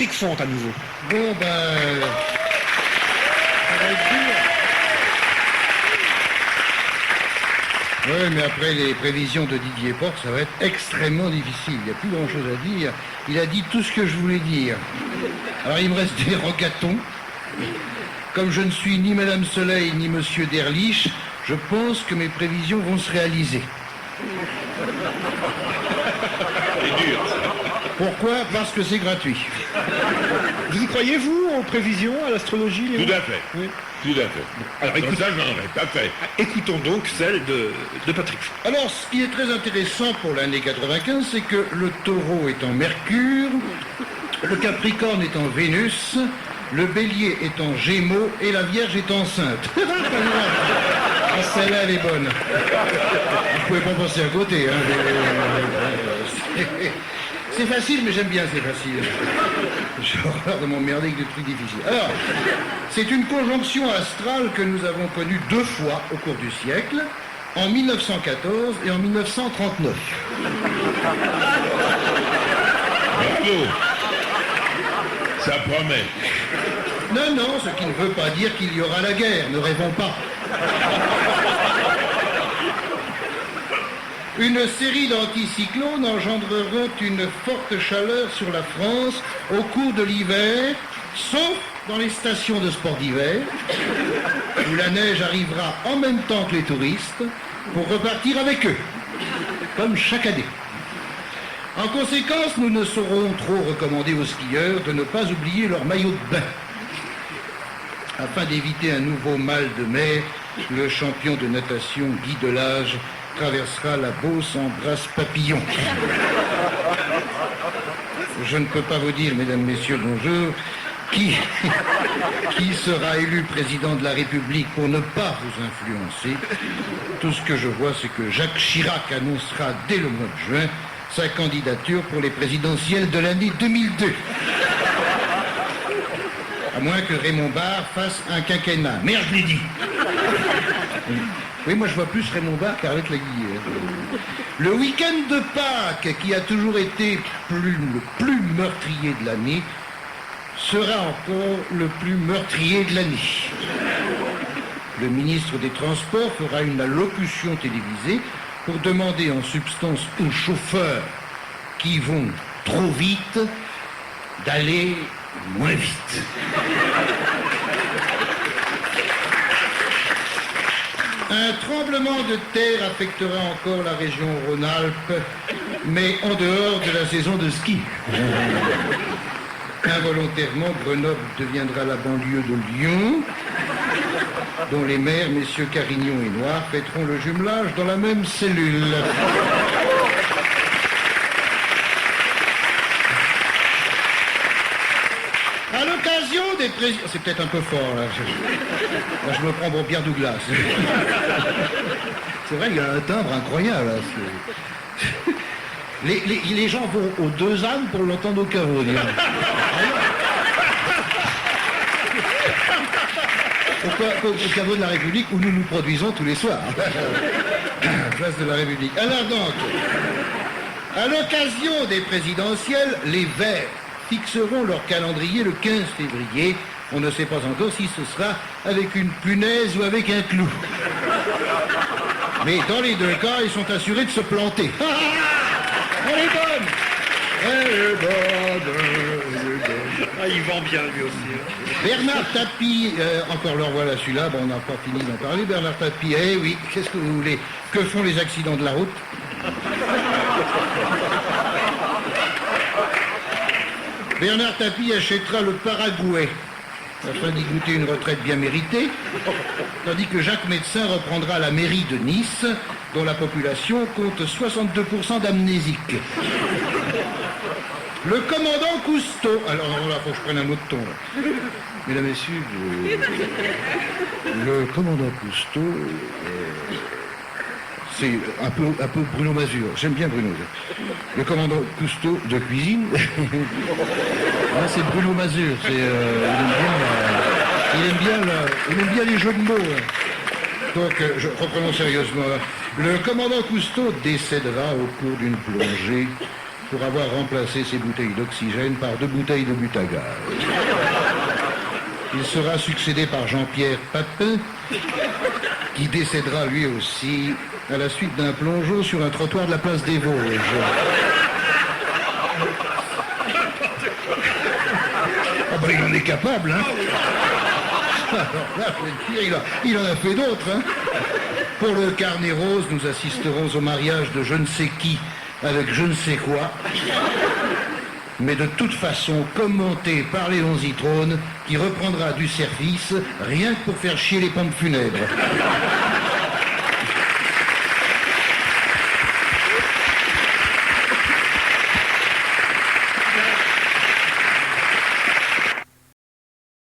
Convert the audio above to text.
Piquefonte à nouveau. Bon, ben... ça va être dur. Oui, mais après les prévisions de Didier Porte, ça va être extrêmement difficile. Il n'y a plus grand-chose à dire. Il a dit tout ce que je voulais dire. Alors, il me reste des rogatons. Comme je ne suis ni Madame Soleil, ni Monsieur Derlich, je pense que mes prévisions vont se réaliser. C'est dur, ça. Pourquoi? Parce que c'est gratuit. Vous y croyez, vous, aux prévisions, à l'astrologie, Léon? Tout à fait. Oui. Tout à fait. Alors, Comme ça, j'en reste. Tout à fait. Écoutons donc celle de Patrick. Alors, ce qui est très intéressant pour l'année 95, c'est que le taureau est en Mercure, le Capricorne est en Vénus, le Bélier est en Gémeaux et la Vierge est enceinte. Ah, celle-là, elle est bonne. Vous pouvez pas passer à côté. Hein. C'est facile, mais j'aime bien c'est facile. J'ai horreur de m'emmerder avec des trucs difficiles. Alors, c'est une conjonction astrale que nous avons connue 2 fois au cours du siècle, en 1914 et en 1939. Bravo. Ça promet. Non, non, ce qui ne veut pas dire qu'il y aura la guerre, ne rêvons pas. Une série d'anticyclones engendreront une forte chaleur sur la France au cours de l'hiver, sauf dans les stations de sport d'hiver, où la neige arrivera en même temps que les touristes pour repartir avec eux, comme chaque année. En conséquence, nous ne saurons trop recommander aux skieurs de ne pas oublier leur maillot de bain. Afin d'éviter un nouveau mal de mer, le champion de natation Guy Delage traversera la Beauce en brasse papillon. Je ne peux pas vous dire, mesdames, messieurs, bonjour, qui sera élu président de la République pour ne pas vous influencer. Tout ce que je vois, c'est que Jacques Chirac annoncera dès le mois de juin sa candidature pour les présidentielles de l'année 2002. À moins que Raymond Barre fasse un quinquennat. Merde, je l'ai dit. Oui, moi je vois plus Raymond Barre qu'Arlette Laguille. Le week-end de Pâques, qui a toujours été le plus meurtrier de l'année, sera encore le plus meurtrier de l'année. Le ministre des Transports fera une allocution télévisée pour demander en substance aux chauffeurs qui vont trop vite d'aller moins vite. Un tremblement de terre affectera encore la région Rhône-Alpes, mais en dehors de la saison de ski. Involontairement, Grenoble deviendra la banlieue de Lyon, dont les maires, messieurs Carignon et Noir, fêteront le jumelage dans la même cellule. À l'occasion des présidents... C'est peut-être un peu fort, là. Là, je me prends pour Pierre Douglas. C'est vrai, il y a un timbre incroyable. Là. Les gens vont aux 2 ânes pour l'entendre au caveau. Au caveau de la République, où nous nous produisons tous les soirs. Place de la République. Alors donc, à l'occasion des présidentielles, les Verts fixeront leur calendrier le 15 février. On ne sait pas encore si ce sera avec une punaise ou avec un clou. Mais dans les 2 cas, ils sont assurés de se planter. Elle est bonne! Elle est bonne! Elle est bonne! Ah, il vend bien, lui aussi. Bernard Tapie, encore le revoilà celui-là, bon, on n'a pas fini d'en parler. Bernard Tapie, eh oui, qu'est-ce que vous voulez? Que font les accidents de la route? Bernard Tapie achètera le Paraguay afin d'y goûter une retraite bien méritée, tandis que Jacques Médecin reprendra la mairie de Nice, dont la population compte 62% d'amnésiques. Le commandant Cousteau... Alors là, faut que je prenne un autre ton. Là. Mesdames et messieurs, le commandant Cousteau... c'est un peu Bruno Mazur. J'aime bien Bruno. Le commandant Cousteau de cuisine. Là, c'est Bruno Mazur. Il aime bien les jeux de mots. Donc, reprenons sérieusement. Le commandant Cousteau décédera au cours d'une plongée pour avoir remplacé ses bouteilles d'oxygène par 2 bouteilles de butagaz. Il sera succédé par Jean-Pierre Papin, qui décédera lui aussi à la suite d'un plongeon sur un trottoir de la place des Vosges. Ah ben, il en est capable, hein. Alors là, je vais te dire, il en a fait d'autres, hein. Pour le carnet rose, nous assisterons au mariage de je ne sais qui avec je ne sais quoi. Mais de toute façon, commenté par Léon Zitrone, qui reprendra du service rien que pour faire chier les pompes funèbres.